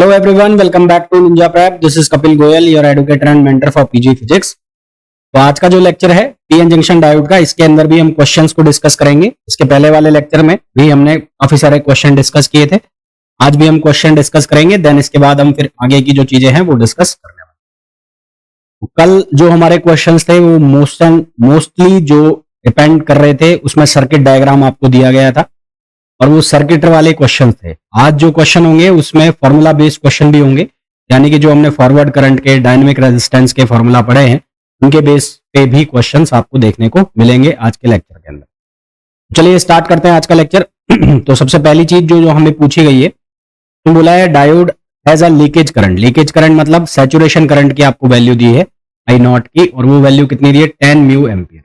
Hello everyone, welcome back to Ninja Prep. This is Kapil Goyal, your educator and mentor for PG Physics. तो आज का जो lecture है PN junction diode का, इसके अंदर भी हम क्वेश्चंस को डिस्कस करेंगे। इसके पहले वाले लेक्चर में भी हमने काफी सारे क्वेश्चन डिस्कस किए थे। आज भी हम क्वेश्चन डिस्कस करेंगे, देन इसके बाद हम फिर आगे की जो चीजें हैं वो डिस्कस करने वाले। कल जो हमारे क्वेश्चंस थे वो मोस्टली जो डिपेंड कर रहे थे उसमें सर्किट डायग्राम आपको दिया गया था और वो सर्किट वाले क्वेश्चन थे। आज जो क्वेश्चन होंगे उसमें फॉर्मूला बेस्ड क्वेश्चन भी होंगे, यानी कि जो हमने फॉरवर्ड करंट के, डायनेमिक रेजिस्टेंस के फॉर्मूला पढ़े हैं उनके बेस पे भी क्वेश्चंस आपको देखने को मिलेंगे आज के लेक्चर के अंदर। चलिए स्टार्ट करते हैं आज का लेक्चर। तो सबसे पहली चीज जो हमें पूछी गई है, तो बोला है diode has a leakage current. Leakage current मतलब सैचुरेशन करंट की आपको वैल्यू दी है आई नॉट की, और वो वैल्यू कितनी दी है 10 mu ampere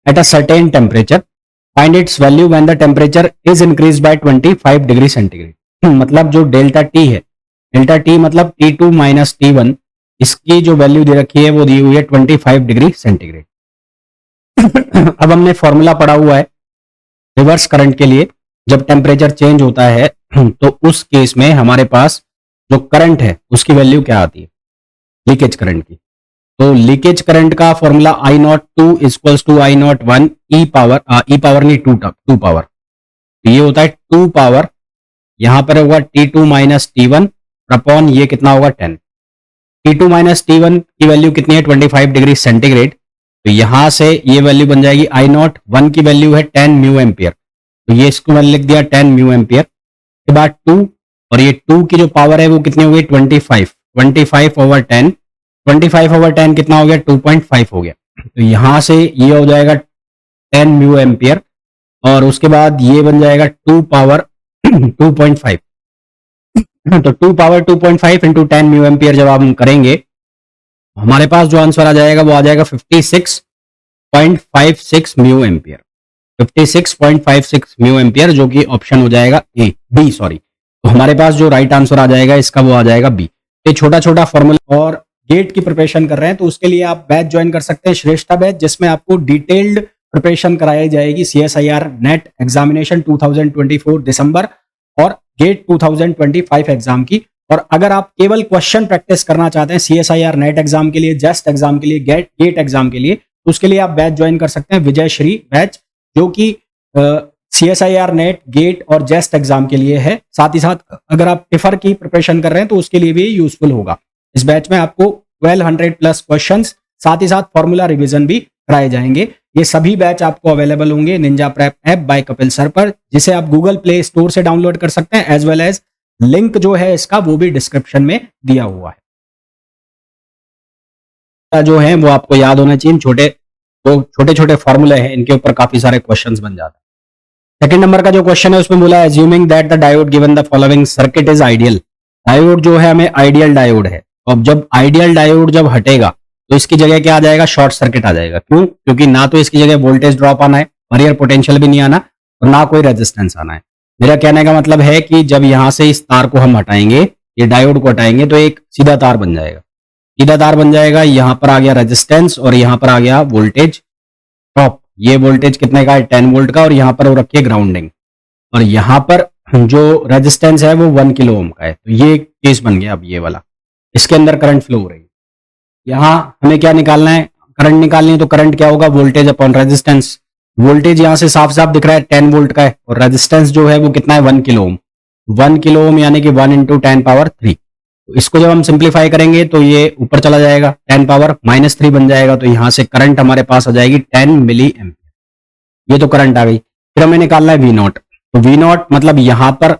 at a certain temperature. Find its value when the temperature is increase by 25 degree centigrade. मतलब जो डेल्टा टी है, डेल्टा टी मतलब T2 माइनस T1, इसकी जो वैल्यू दे रखी है वो दी हुई है 25 डिग्री सेंटीग्रेड। अब हमने फॉर्मूला पढ़ा हुआ है रिवर्स करंट के लिए, जब टेम्परेचर चेंज होता है तो उस केस में हमारे पास जो करंट है उसकी वैल्यू क्या आती है, लीकेज करंट की। तो लीकेज करंट का formula I nought 2 equals to I nought 1 e power नहीं 2 पावर, तो ये होता है 2 पावर, यहां पर होगा T2 माइनस T1 अपॉन ये कितना होगा 10। T2 माइनस T1 की वैल्यू कितनी है 25 डिग्री सेंटीग्रेड, तो यहां से ये वैल्यू बन जाएगी आई नॉट 1 की वैल्यू है 10 म्यू एम्पियर, तो ये इसको मैंने लिख दिया 10 म्यू एम्पियर के बाद 2, और ये 2 की जो पावर है वो कितनी हो गई 25 ओवर 10, 25 ओवर 10 कितना हो गया 2.5 हो गया, तो यहां से ये हो जाएगा 10 म्यू एम्पियर, और उसके बाद ये बन जाएगा 2 पावर 2.5। तो 2 पावर 2.5 इंटू 10 म्यू एम्पियर जब हम करेंगे हमारे पास जो आंसर आ जाएगा वो आ जाएगा 56.56 म्यू एम्पियर, 56.56 म्यू एम्पियर, जो कि ऑप्शन हो जाएगा बी सॉरी। तो हमारे पास जो राइट आंसर आ जाएगा इसका वो आ जाएगा बी। ये छोटा छोटा फॉर्मूला, और गेट की प्रिपरेशन कर रहे हैं तो उसके लिए आप बैच ज्वाइन कर सकते हैं, श्रेष्ठा बैच, जिसमें आपको डिटेल्ड प्रिपरेशन कराई जाएगी CSIR नेट एग्जामिनेशन 2024 दिसंबर और गेट 2025 एग्जाम की। और अगर आप केवल क्वेश्चन प्रैक्टिस करना चाहते हैं CSIR नेट एग्जाम के लिए, जेस्ट एग्जाम के लिए, गेट एग्जाम के लिए, तो उसके लिए आप बैच ज्वाइन कर सकते हैं विजय श्री बैच, जो कि CSIR नेट, गेट और जेस्ट एग्जाम के लिए है। साथ ही साथ अगर आप टिफर की प्रिपरेशन कर रहे हैं तो उसके लिए भी यूजफुल होगा। इस बैच में आपको 1200 प्लस क्वेश्चंस, साथ ही साथ फॉर्मूला रिवीजन भी कराए जाएंगे। ये सभी बैच आपको अवेलेबल होंगे Ninja prep app by Kapil sir पर, जिसे आप गूगल प्ले स्टोर से डाउनलोड कर सकते हैं, एज वेल एज लिंक जो है इसका वो भी डिस्क्रिप्शन में दिया हुआ है। जो है वो आपको याद होना चाहिए, छोटे छोटे फॉर्मूले हैं, इनके ऊपर काफी सारे क्वेश्चंस बन जाते हैं। सेकंड नंबर का जो क्वेश्चन है उसमें बोला है assuming that the diode given the following circuit is ideal. Diode जो है हमें आइडियल डायोड है, और जब आइडियल डायोड जब हटेगा तो इसकी जगह क्या आ जाएगा, शॉर्ट सर्किट आ जाएगा। क्यों? क्योंकि ना तो इसकी जगह वोल्टेज ड्रॉप आना है, बैरियर पोटेंशियल भी नहीं आना, और ना कोई रेजिस्टेंस आना है। मेरा कहने का मतलब है कि जब यहां से इस तार को हम हटाएंगे, ये डायोड को हटाएंगे, तो एक सीधा तार बन जाएगा, सीधा तार बन जाएगा। यहां पर आ गया रेजिस्टेंस और यहां पर आ गया वोल्टेज ड्रॉप। ये वोल्टेज कितने का है 10 वोल्ट का, और यहां पर हो रखी है ग्राउंडिंग, और यहां पर जो रेजिस्टेंस है वो 1 किलो ओम का है। तो ये केस बन गया। अब ये वाला, इसके अंदर करंट फ्लो हो रही है। यहां हमें क्या निकालना है, करंट निकालनी है, तो करंट क्या होगा, वोल्टेज अपॉन रेजिस्टेंस। वोल्टेज यहां से साफ साफ दिख रहा है 10 वोल्ट का है, और रेजिस्टेंस जो है वो कितना है 1 किलो ओम। 1 किलो ओम यानी कि 1 इंटू 10 पावर 3। तो इसको जब हम सिंप्लीफाई करेंगे तो ये ऊपर चला जाएगा, 10 पावर -3 बन जाएगा, तो यहां से करंट हमारे पास आ जाएगी 10 मिली एम्पियर। ये तो करंट आ गई। फिर हमें निकालना है V0। तो V0 मतलब यहां पर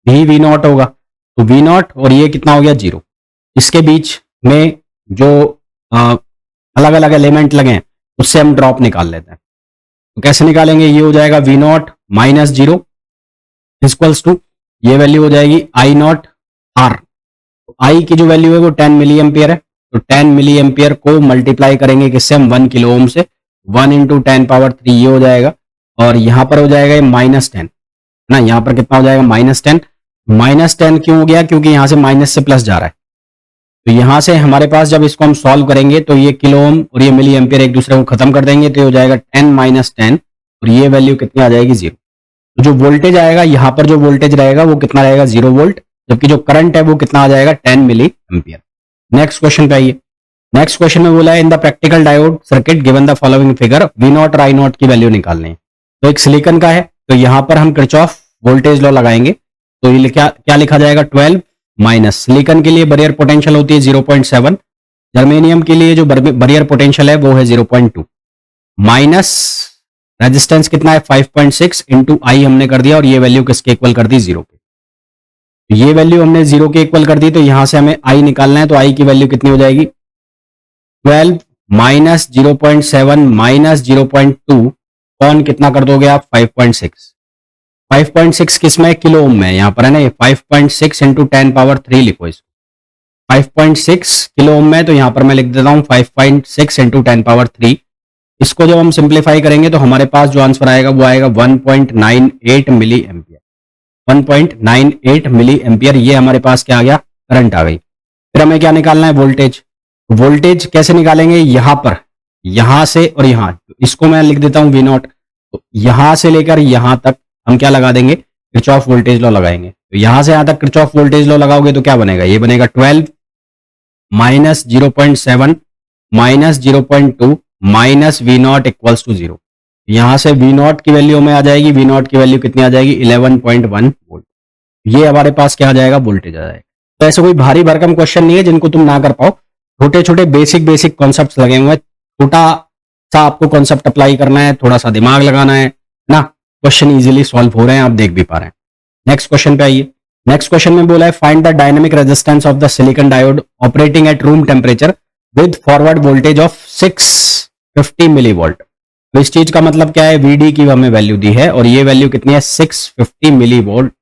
भी V0 होगा, तो V0 और ये कितना हो गया 0। इसके बीच में जो अलग अलग एलिमेंट लगे हैं उससे हम ड्रॉप निकाल लेते हैं। तो कैसे निकालेंगे, ये हो जाएगा V0 माइनस 0 इक्वल्स टू, ये वैल्यू हो जाएगी I नॉट R। तो I की जो वैल्यू है वो 10 मिली एम्पियर है, तो 10 मिली एम्पियर को मल्टीप्लाई करेंगे किससे हम 1 किलो ओम से, 1 इंटू 10 पावर 3 ये हो जाएगा, और यहां पर हो जाएगा ये -10 ना, यहां पर कितना हो जाएगा -10। -10 क्यों हो गया, क्योंकि यहां से माइनस से प्लस जा रहा है। तो यहां से हमारे पास जब इसको हम सॉल्व करेंगे तो ये किलो ओम और ये मिली एम्पियर एक दूसरे को खत्म कर देंगे, तो ये हो जाएगा 10 माइनस 10, और ये वैल्यू कितनी आ जाएगी 0। तो जो वोल्टेज आएगा, यहां पर जो वोल्टेज रहेगा वो कितना रहेगा 0 वोल्ट, जबकि जो करंट है वो कितना आ जाएगा 10 मिली एम्पियर। नेक्स्ट क्वेश्चन पे आइए। नेक्स्ट क्वेश्चन में बोला है in the practical diode circuit given the following figure V nought और आई नॉट की वैल्यू निकालनी है। तो एक सिलिकॉन का है, तो यहां पर हम किरचॉफ वोल्टेज लॉ लगाएंगे। तो ये क्या लिखा जाएगा 12 माइनस सिलिकॉन के लिए बैरियर पोटेंशियल होती है 0.7, जर्मेनियम के लिए जो बैरियर पोटेंशियल है वो है 0.2 माइनस रेजिस्टेंस कितना है 5.6 इंटू आई हमने कर दिया और ये वैल्यू किसके इक्वल कर दी 0 के। ये वैल्यू हमने 0 के इक्वल कर दी, तो यहां से हमें आई निकालना है। तो आई की वैल्यू कितनी हो जाएगी 12 माइनस 0.7 माइनस 0.2 कौन कितना कर दोगे आप 5.6। 5.6 किस में किलो ओम में यहां पर है ना, 5.6 इंटू 10 पावर 3 लिखो इसको। 5.6 किलो ओम में, तो यहां पर मैं लिख देता हूं 5.6 इंटू 10 पावर 3। इसको जब हम सिंप्लीफाई करेंगे तो हमारे पास जो आंसर आएगा वो आएगा 1.98 मिली एम्पियर। 1.98 मिली एम्पियर ये हमारे पास क्या आ गया करंट आ गई। फिर हमें क्या निकालना है वोल्टेज। वोल्टेज कैसे निकालेंगे यहां पर, यहां से और यहां, इसको मैं लिख देता हूं V0। तो यहां से लेकर यहां तक हम क्या लगा देंगे किरचॉफ वोल्टेज लॉ लगाएंगे। तो यहां से यहां तक किरचॉफ वोल्टेज लॉ लगाओगे तो क्या बनेगा, ये बनेगा 12 minus 0.7 minus 0.2 minus V0 equals to 0। यहां से V0 की वैल्यू में आ जाएगी, V0 की वैल्यू कितनी आ जाएगी 11.1 वोल्ट। ये हमारे पास क्या आ जाएगा वोल्टेज आ जाएगा। तो ऐसे कोई भारी भरकम क्वेश्चन नहीं है जिनको तुम ना कर पाओ, छोटे छोटे बेसिक कॉन्सेप्ट्स लगे हुए हैं। छोटा सा आपको कॉन्सेप्ट अप्लाई करना है, थोड़ा सा दिमाग लगाना है ना, क्वेश्चन इजीली सॉल्व हो रहे हैं, आप देख भी पा रहे हैं। नेक्स्ट क्वेश्चन पे आइए। नेक्स्ट क्वेश्चन में बोला है find the dynamic resistance of the silicon diode operating at room temperature with forward voltage of 650 millivolt. तो इस चीज का मतलब क्या है, VD की हमें वैल्यू दी है और ये वैल्यू कितनी है 650 milli volt.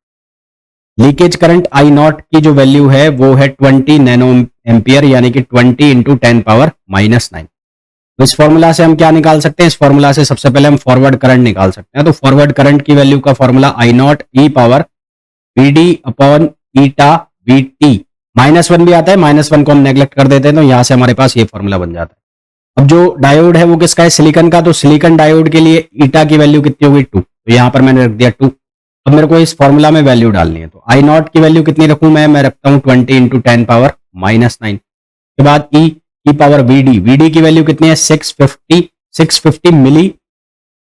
Leakage current I0 की जो वैल्यू है वो है 20 नैनो एम्पियर, यानी कि 20 इंटू 10 पावर -9। तो इस फॉर्मूला से हम क्या निकाल सकते हैं, इस फॉर्मूला से सबसे पहले हम फॉरवर्ड करंट निकाल सकते हैं। तो फॉरवर्ड करंट की वैल्यू का formula I0 e power VD upon eta VT। -1 भी आता है, -1 को हम नेग्लेक्ट कर देते हैं, तो यहां से हमारे पास ये फॉर्मूला बन जाता है। अब जो डायोड है वो किसका है सिलिकॉन का, तो सिलिकॉन डायोड के लिए ईटा की वैल्यू कितनी होगी 2। तो यहां पर मैंने रख दिया 2। अब मेरे को इस फॉर्मूला में वैल्यू डालनी है, तो I0 की वैल्यू कितनी रखूं मैं रखता हूं 20 इंटू 10 पावर -9। के बाद ई पावर VD की वैल्यू कितनी है 650 मिली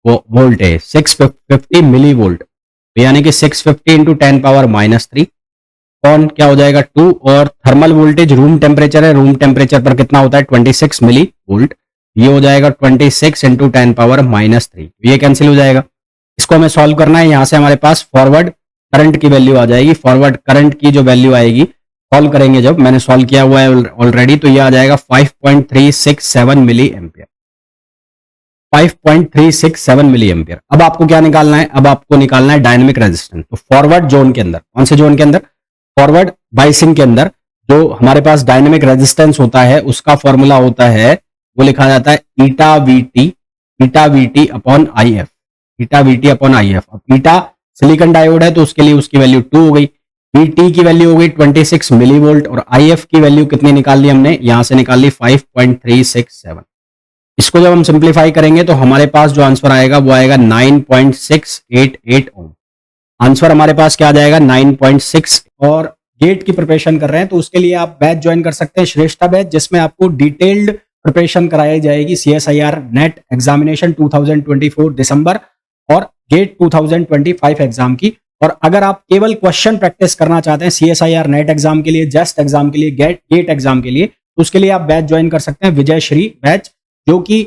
वोल्ट है, 650 मिली वोल्ट, तो यानी कि 650 इंटू 10 पावर -3 कौन क्या हो जाएगा 2। और थर्मल वोल्टेज रूम टेम्परेचर है, रूम टेम्परेचर पर कितना होता है 26 मिली वोल्ट, ये हो जाएगा 26 इंटू 10 पावर -3, ये कैंसिल हो जाएगा। इसको हमें सॉल्व करना है, यहां से हमारे पास फॉरवर्ड करंट की वैल्यू आ जाएगी। फॉरवर्ड करंट की जो वैल्यू आएगी सॉल्व करेंगे, जब मैंने सॉल्व किया हुआ है ऑलरेडी, तो ये आ जाएगा 5.367 मिली एम्पियर। 5.367 milli ampere. अब आपको क्या निकालना है, अब आपको निकालना है डायनेमिक रेजिस्टेंस। तो फॉरवर्ड जोन के अंदर, कौन से जोन के अंदर, फॉरवर्ड बाइसिंग के अंदर जो हमारे पास डायनेमिक रेजिस्टेंस होता है उसका फॉर्मूला होता है, वो लिखा जाता है eta VT upon IF। Eta VT upon IF। अब ईटा सिलिकॉन डायोड है तो उसके लिए उसकी वैल्यू 2 हो गई, VT की वैल्यू हो गई 26 मिली वोल्ट और IF की वैल्यू कितनी निकाल ली हमने, यहां से निकाल ली 5.367। इसको जब हम सिंप्लीफाई करेंगे तो हमारे पास जो आंसर आएगा वो आएगा 9.688 ओम। आंसर हमारे पास क्या आ जाएगा 9.6। और गेट की प्रिपरेशन कर रहे हैं तो उसके लिए आप बैच ज्वाइन कर सकते हैं, श्रेष्ठा बैच, जिसमें आपको डिटेल्ड प्रिपरेशन कराई जाएगी CSIR नेट एग्जामिनेशन 2024 दिसंबर और गेट 2025 एग्जाम की। और अगर आप केवल क्वेश्चन प्रैक्टिस करना चाहते हैं CSIR नेट एग्जाम के लिए, जस्ट एग्जाम के लिए, गेट एग्जाम के लिए, तो उसके लिए आप बैच ज्वाइन कर सकते हैं विजय श्री बैच, जो कि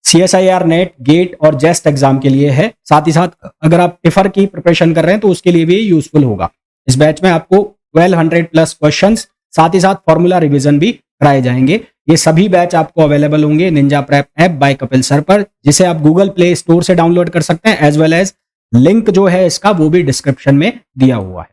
CSIR नेट, गेट और जेस्ट एग्जाम के लिए है। साथ ही साथ अगर आप टिफर की प्रिपरेशन कर रहे हैं तो उसके लिए भी यूजफुल होगा। इस बैच में आपको 1200 प्लस क्वेश्चंस, साथ ही साथ फॉर्मूला रिवीजन भी कराए जाएंगे। ये सभी बैच आपको अवेलेबल होंगे Ninja prep app by Kapil sir पर, जिसे आप गूगल प्ले स्टोर से डाउनलोड कर सकते हैं, एज वेल एज लिंक जो है इसका वो भी डिस्क्रिप्शन में दिया हुआ है।